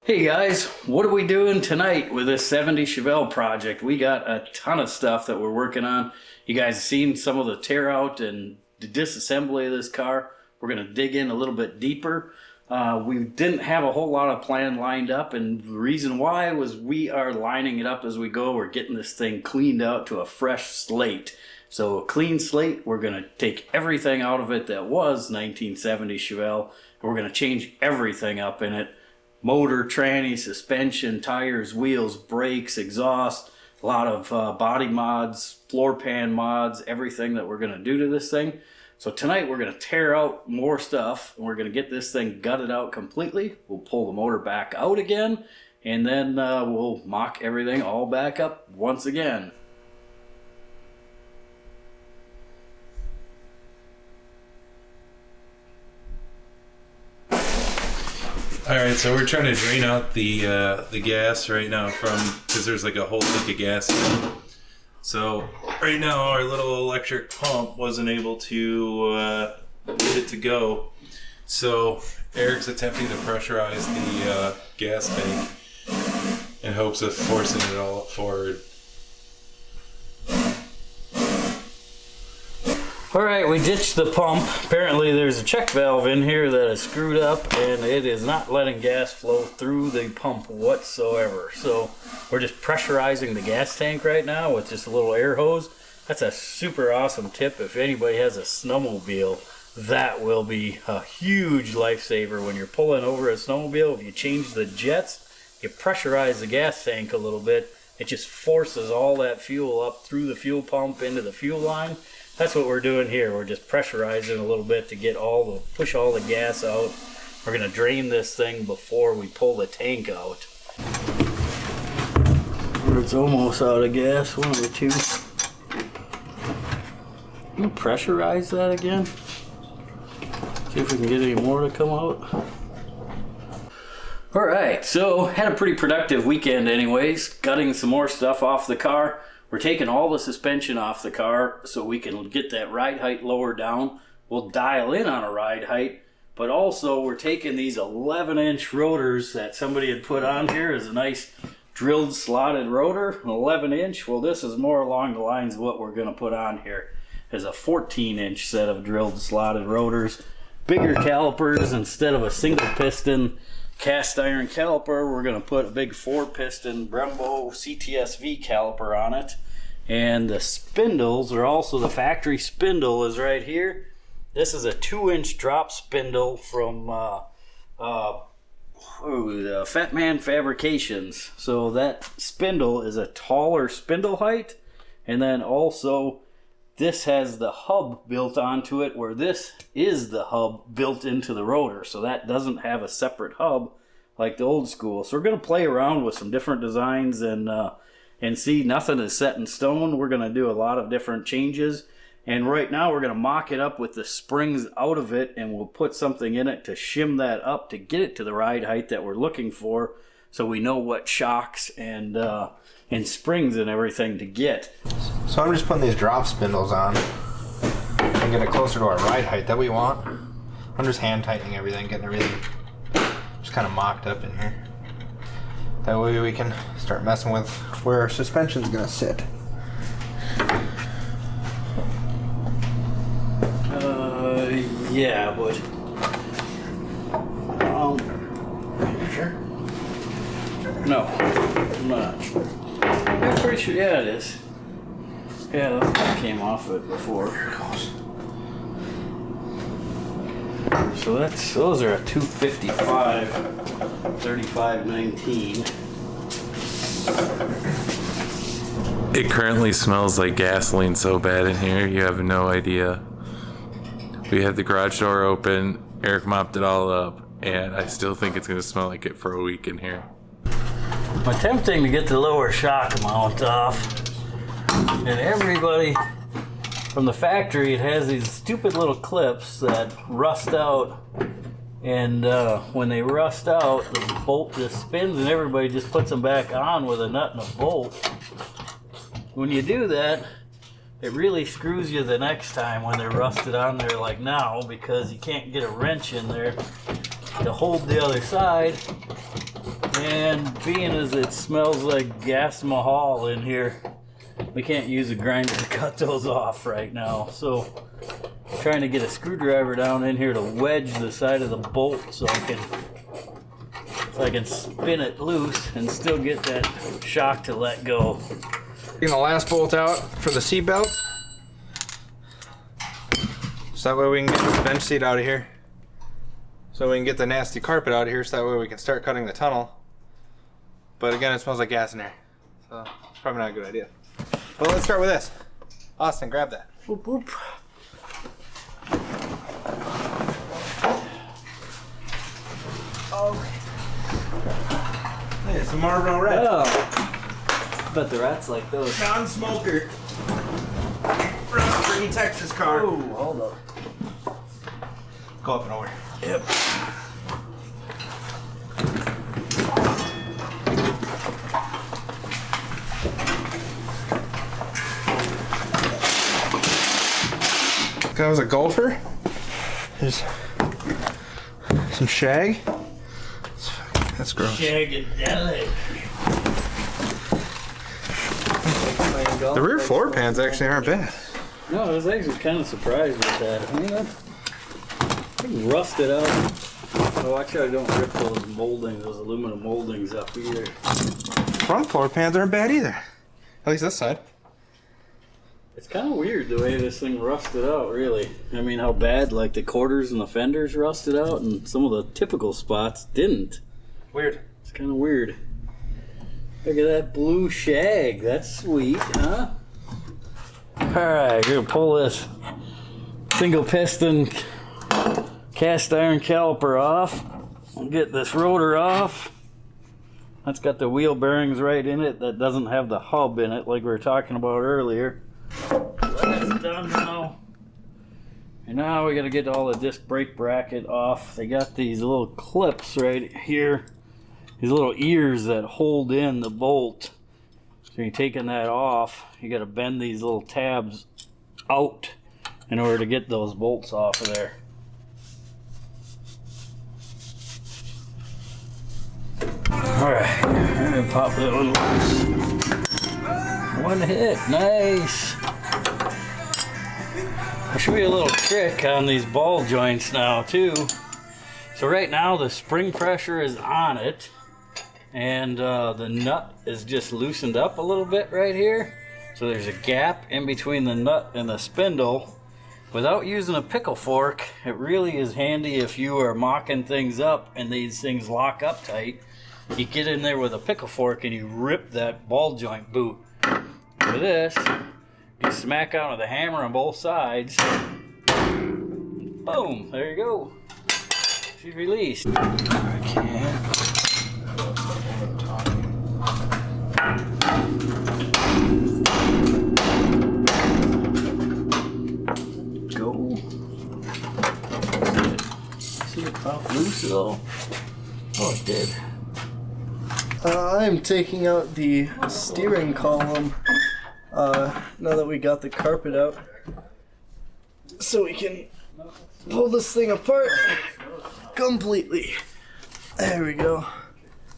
Hey guys, what are we doing tonight with this 70 Chevelle project? We got a ton of stuff that we're working on. You guys seen some of the tear out and the disassembly of this car. We're going to dig in a little bit deeper. We didn't have a whole lot of plan lined up, and the reason why was we are lining it up as we go. We're getting this thing cleaned out to a fresh slate. So a clean slate, we're going to take everything out of it that was 1970 Chevelle, and we're going to change everything up in it. Motor, tranny, suspension, tires, wheels, brakes, exhaust, a lot of body mods, floor pan mods, everything that we're going to do to this thing. So tonight we're going to tear out more stuff, and we're going to get this thing gutted out completely. We'll pull the motor back out again, and then we'll mock everything all back up once again. All right, so we're trying to drain out the gas right now because there's like a whole tank of gas in it. So right now our little electric pump wasn't able to get it to go. So Eric's attempting to pressurize the gas tank in hopes of forcing it all forward. Alright, we ditched the pump. Apparently there's a check valve in here that is screwed up and it is not letting gas flow through the pump whatsoever. So we're just pressurizing the gas tank right now with just a little air hose. That's a super awesome tip. If anybody has a snowmobile, that will be a huge lifesaver when you're pulling over a snowmobile. If you change the jets, you pressurize the gas tank a little bit, it just forces all that fuel up through the fuel pump into the fuel line. That's what we're doing here. We're just pressurizing a little bit to get push all the gas out. We're going to drain this thing before we pull the tank out. It's almost out of gas, one of the two. Can you pressurize that again? See if we can get any more to come out. Alright, so had a pretty productive weekend anyways, gutting some more stuff off the car. We're taking all the suspension off the car so we can get that ride height lower down. We'll dial in on a ride height, but also we're taking these 11-inch rotors that somebody had put on here as a nice drilled slotted rotor, an 11-inch. Well, this is more along the lines of what we're going to put on here as a 14-inch set of drilled slotted rotors. Bigger calipers instead of a single piston cast iron caliper. We're going to put a big 4-piston Brembo CTS-V caliper on it. And the spindles are also, the factory spindle is right here. This is a 2-inch drop spindle from the Fat Man Fabrications. So that spindle is a taller spindle height. And then also this has the hub built onto it, where this is the hub built into the rotor. So that doesn't have a separate hub like the old school. So we're going to play around with some different designs and see. Nothing is set in stone. We're going to do a lot of different changes. And right now we're going to mock it up with the springs out of it, and we'll put something in it to shim that up to get it to the ride height that we're looking for, so we know what shocks and springs and everything to get. So I'm just putting these drop spindles on and get it closer to our ride height that we want. I'm just hand tightening everything, getting everything just kind of mocked up in here. That way we can start messing with where our suspension's gonna sit. Yeah, but Sure? no, I'm not. I'm pretty sure. Yeah, it is. Yeah, that came off it before. Here it goes. So those are a 255, 3519. It currently smells like gasoline so bad in here, you have no idea. We had the garage door open, Eric mopped it all up, and I still think it's going to smell like it for a week in here. I'm attempting to get the lower shock mount off, and everybody from the factory, it has these stupid little clips that rust out, and when they rust out, the bolt just spins and everybody just puts them back on with a nut and a bolt. When you do that, it really screws you the next time when they're rusted on there like now, because you can't get a wrench in there to hold the other side, And being as it smells like gas mahal in here, we can't use a grinder to cut those off right now. So trying to get a screwdriver down in here to wedge the side of the bolt so I can spin it loose and still get that shock to let go. Getting the last bolt out for the seat belt. So that way we can get the bench seat out of here. So we can get the nasty carpet out of here so that way we can start cutting the tunnel. But again, it smells like gas in here. So it's probably not a good idea. But let's start with this. Austin, grab that. Boop, boop. Oh. Hey, some Marlboro Red. Oh. Bet the rats like those. Non-smoker. Green Texas car. Oh, hold up. Go up and over. Yep. That was a golfer. There's some shag. That's gross. Shagadelic. The rear floor pans actually aren't bad. No, I was actually kind of surprised with that. I mean, that's rusted out. So watch out I don't rip those moldings, those aluminum moldings up either. Front floor pans aren't bad either. At least this side. It's kind of weird the way this thing rusted out, really. I mean, how bad, like the quarters and the fenders rusted out, and some of the typical spots didn't. Weird. It's kind of weird. Look at that blue shag. That's sweet, huh? Alright, we're gonna pull this single piston cast iron caliper off. We'll get this rotor off. That's got the wheel bearings right in it. That doesn't have the hub in it like we were talking about earlier. That's done now. And now we gotta get all the disc brake bracket off. They got these little clips right here. These little ears that hold in the bolt. So you're taking that off, you gotta bend these little tabs out in order to get those bolts off of there. Alright, I'm gonna pop that one loose. One hit, nice. I'll show you a little trick on these ball joints now too. So right now the spring pressure is on it, and the nut is just loosened up a little bit right here. So there's a gap in between the nut and the spindle. Without using a pickle fork, it really is handy if you are mocking things up and these things lock up tight. You get in there with a pickle fork and you rip that ball joint boot. With this, you smack out with the hammer on both sides. Boom, there you go. She's released. I can't. Go. See it pop loose at all? Oh, it did. I'm taking out the steering column now that we got the carpet out, so we can pull this thing apart completely. There we go.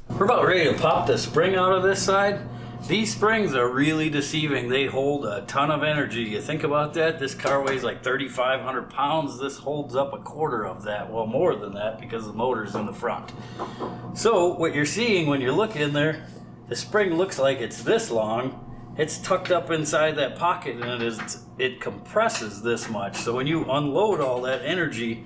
We're about ready to pop the spring out of this side. These springs are really deceiving. They hold a ton of energy. You think about that, this car weighs like 3,500 pounds. This holds up a quarter of that, well more than that because the motor's in the front. So what you're seeing when you're looking in there, the spring looks like it's this long. It's tucked up inside that pocket and it compresses this much. So when you unload all that energy,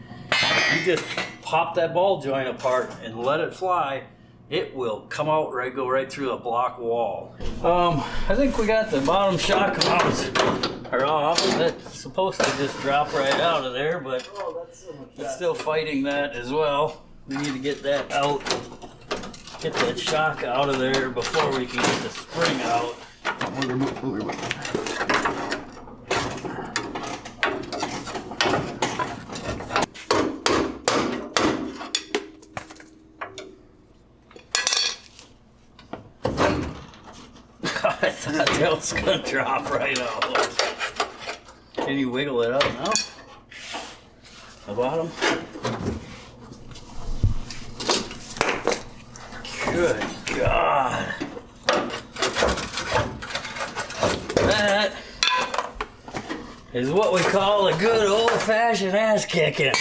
you just pop that ball joint apart and let it fly. It will come out go right through a block wall. I think we got the bottom shock mounts are off. That's supposed to just drop right out of there, but it's still fighting that as well. We need to get that out, get that shock out of there before we can get the spring out. I thought that was gonna drop right out. Can you wiggle it out now? The bottom? Good. is what we call a good old-fashioned ass kicking.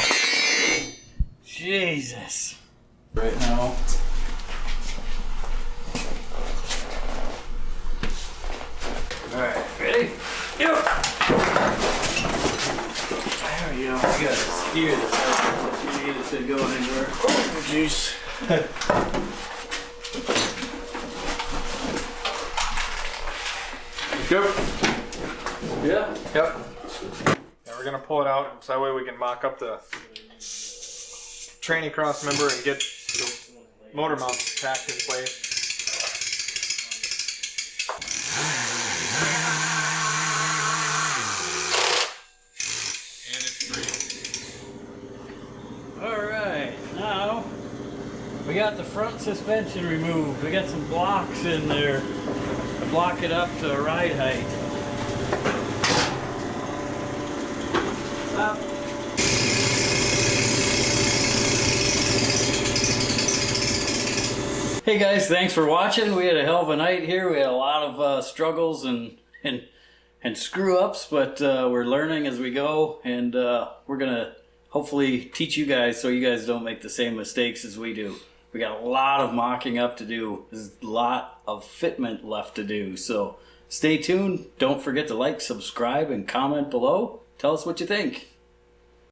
Jesus. Right now. Alright, ready? Yep. There we go. You gotta steer this out if you need it to go anywhere. Oh, jeez. Good. Yeah. Yep. Now we're gonna pull it out so that way we can mock up the tranny cross member and get the motor mount packed in place. Alright, now we got the front suspension removed. We got some blocks in there to block it up to ride height. Stop. Hey guys, thanks for watching. We had a hell of a night here. We had a lot of struggles and screw ups, but we're learning as we go, and we're gonna hopefully teach you guys so you guys don't make the same mistakes as we do. We got a lot of mocking up to do. There's a lot of fitment left to do. So stay tuned. Don't forget to like, subscribe, and comment below. Tell us what you think.